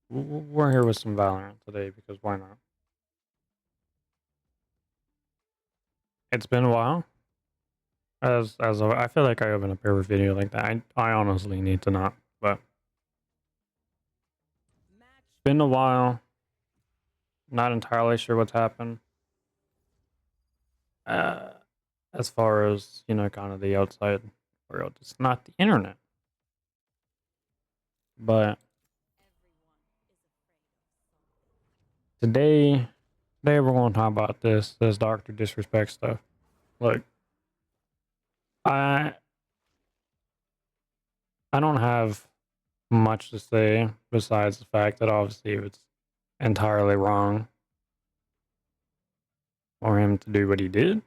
We're here with some Valorant today because why not? It's been a while. I feel like I open up every video like that. I honestly need to not, but it's been a while. Not entirely sure what's happened. Uh, as far as kind of the outside world, it's not the internet. But today, today we're going to talk about this Doctor Disrespect stuff. Look, I I don't have much to say besides the fact that obviously it's entirely wrong for him to do what he did.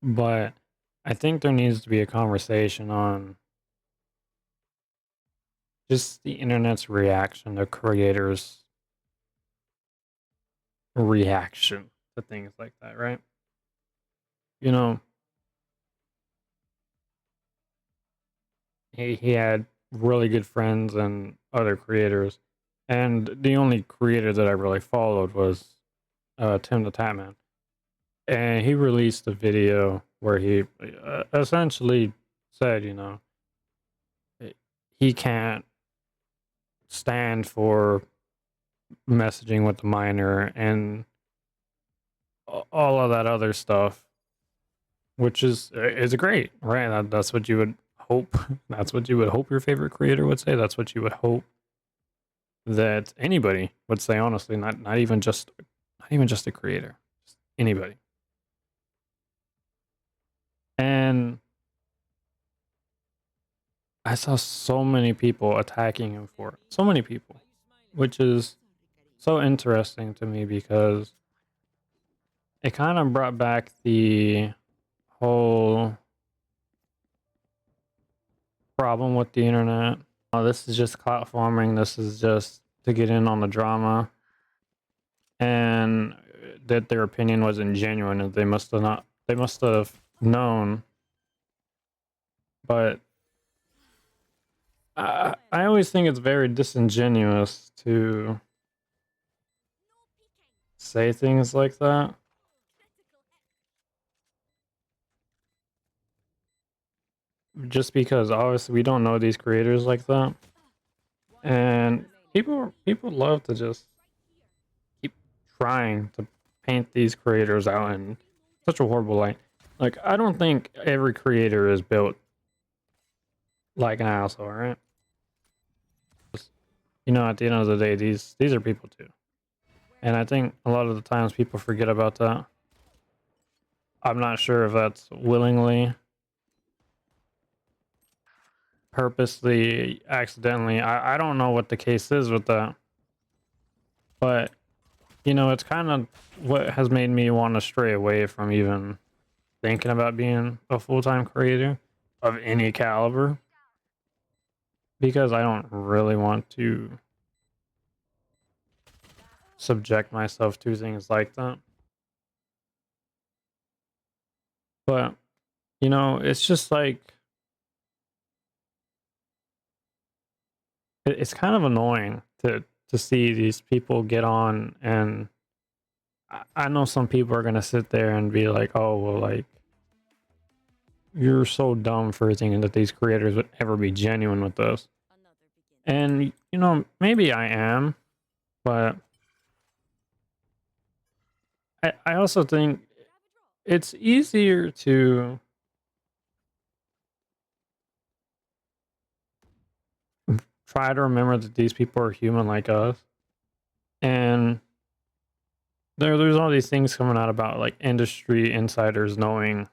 But I think there needs to be a conversation on just the internet's reaction to creators' reaction to things like that, right? You know, he had really good friends and other creators, and the only creator that I really followed was Tim the Tatman, and he released a video where he essentially said, he can't stand for messaging with the minor and all of that other stuff, which is great, right? That's what you would hope. That's what you would hope your favorite creator would say. That's what you would hope that anybody would say. Honestly, not even just a creator, just anybody. And I saw so many people attacking him for it. So many people, which is so interesting to me because it kind of brought back the whole problem with the internet. Oh, this is just clout farming. This is just to get in on the drama, and that their opinion wasn't genuine, and they must have not. They must have known. But I always think it's very disingenuous to say things like that, just because obviously we don't know these creators like that, and people love to just keep trying to paint these creators out in such a horrible light. Like, I don't think every creator is built like an asshole, right? At the end of the day, these are people too, and I think a lot of the times people forget about that. I'm not sure if that's willingly, purposely, accidentally. I don't know what the case is with that, but it's kind of what has made me want to stray away from even thinking about being a full-time creator of any caliber, because I don't really want to subject myself to things like that. But it's just like it's kind of annoying to see these people get on, and I know some people are gonna sit there and be like, "Oh, well, like you're so dumb for thinking that these creators would ever be genuine with this." And maybe I am, but I also think it's easier to try to remember that these people are human like us, and there's all these things coming out about like industry insiders knowing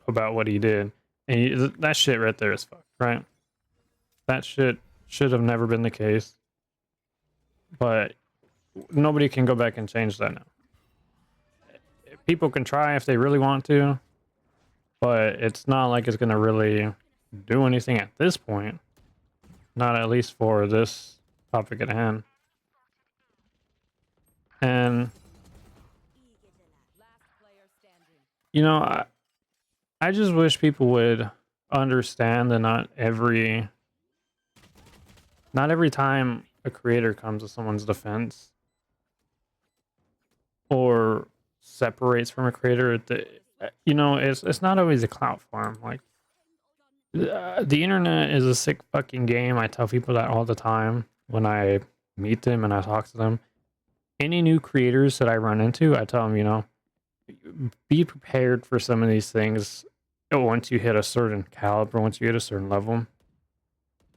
about what he did, and that shit right there is fucked, right? That shit should have never been the case, but nobody can go back and change that now. People can try if they really want to, but it's not like it's gonna really do anything at this point. Not at least for this topic at hand. And I just wish people would understand that not every Not every time a creator comes to someone's defense or separates from a creator, it's not always a clout farm. Like the internet is a sick fucking game. I tell people that all the time when I meet them and I talk to them. Any new creators that I run into, I tell them, be prepared for some of these things once you hit a certain caliber, once you hit a certain level,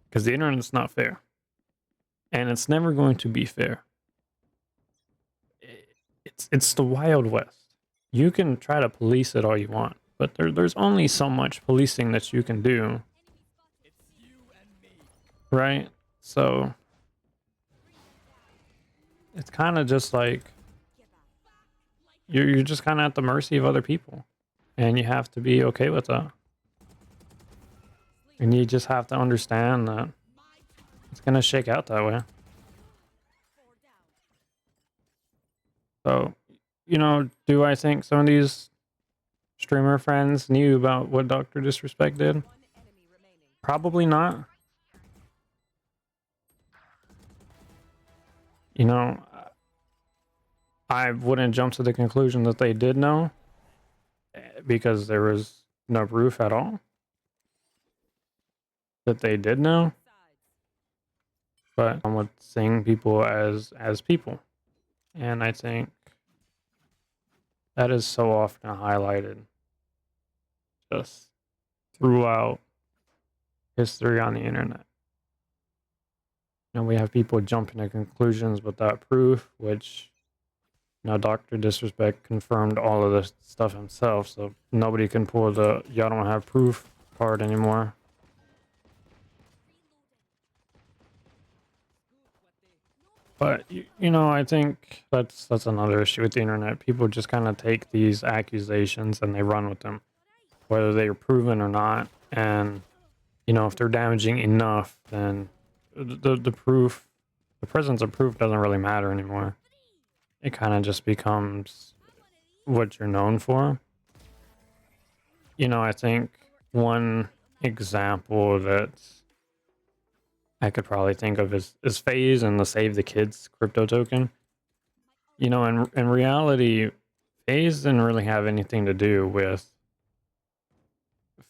because the internet's not fair, and it's never going to be fair. It's the Wild West. You can try to police it all you want, but there's only so much policing that you can do, right? So it's kind of just like you're just kind of at the mercy of other people, and you have to be okay with that. And you just have to understand that it's gonna shake out that way. So, do I think some of these streamer friends knew about what Dr. Disrespect did? Probably not. You know, I wouldn't jump to the conclusion that they did know because there was no proof at all that they did know. But I would seeing people as people, and I think that is so often highlighted just throughout history on the internet. And we have people jumping to conclusions without proof, which Dr. Disrespect confirmed all of this stuff himself, so nobody can pull the y'all don't have proof card anymore. But I think that's another issue with the internet. People just kind of take these accusations and they run with them, whether they are proven or not. And if they're damaging enough, then the proof, the presence of proof doesn't really matter anymore. It kind of just becomes what you're known for. I think one example that I could probably think of is FaZe and the Save the Kids crypto token. In reality, FaZe didn't really have anything to do with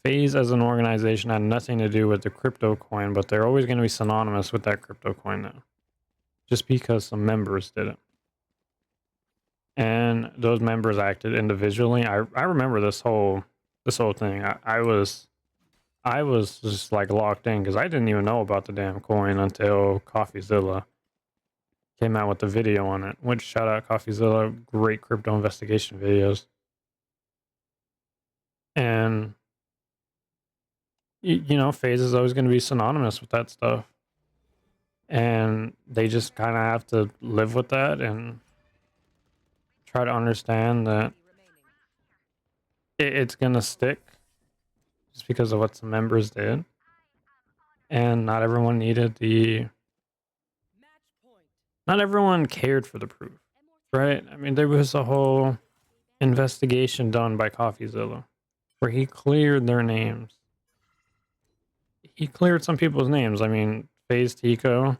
FaZe as an organization had nothing to do with the crypto coin, but they're always going to be synonymous with that crypto coin now, just because some members did it. And those members acted individually. I remember this whole thing. I was just like locked in because I didn't even know about the damn coin until CoffeeZilla came out with the video on it. Which shout out CoffeeZilla, great crypto investigation videos. And FaZe is always going to be synonymous with that stuff, and they just kind of have to live with that and try to understand that it's going to stick just because of what some members did, and not everyone cared for the proof, right? I mean, there was a whole investigation done by CoffeeZilla where he cleared their names. He cleared some people's names. I mean, FaZe Tico.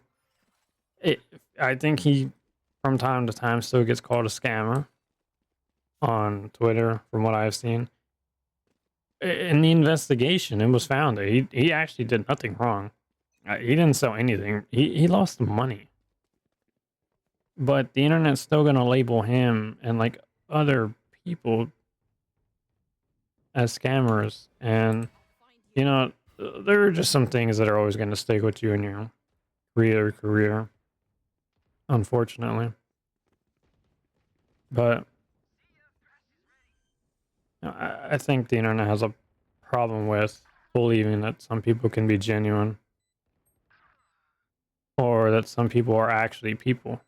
I think he, from time to time, still gets called a scammer on Twitter, from what I've seen. In the investigation, it was found that he actually did nothing wrong. He didn't sell anything. He lost money. But the internet's still going to label him and like other people as scammers. And, there are just some things that are always going to stick with you in your career, unfortunately. But I think the internet has a problem with believing that some people can be genuine or that some people are actually people.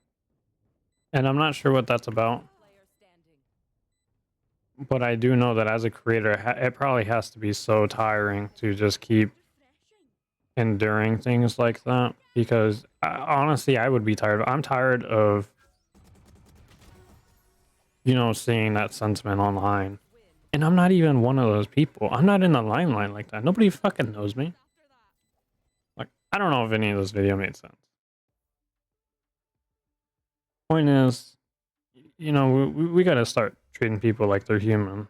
And I'm not sure what that's about. But I do know that as a creator, it probably has to be so tiring to just keep enduring things like that. Because honestly, I would be tired. I'm tired of, seeing that sentiment online. And I'm not even one of those people. I'm not in the limelight like that. Nobody fucking knows me. Like, I don't know if any of this video made sense. Point is, you know, we got to start treating people like they're human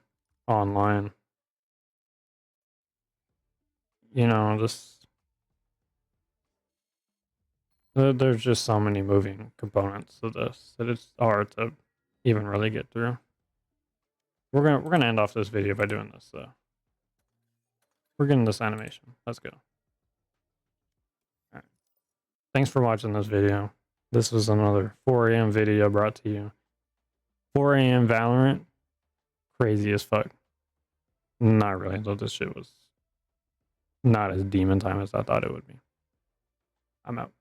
online. You know, just there's just so many moving components to this that it's hard to even really get through. We're gonna end off this video by doing this though. We're getting this animation. Let's go. All right. Thanks for watching this video. This was another 4 a.m. video brought to you. 4 a.m. Valorant, crazy as fuck. Not really, though this shit was not as demon time as I thought it would be. I'm out.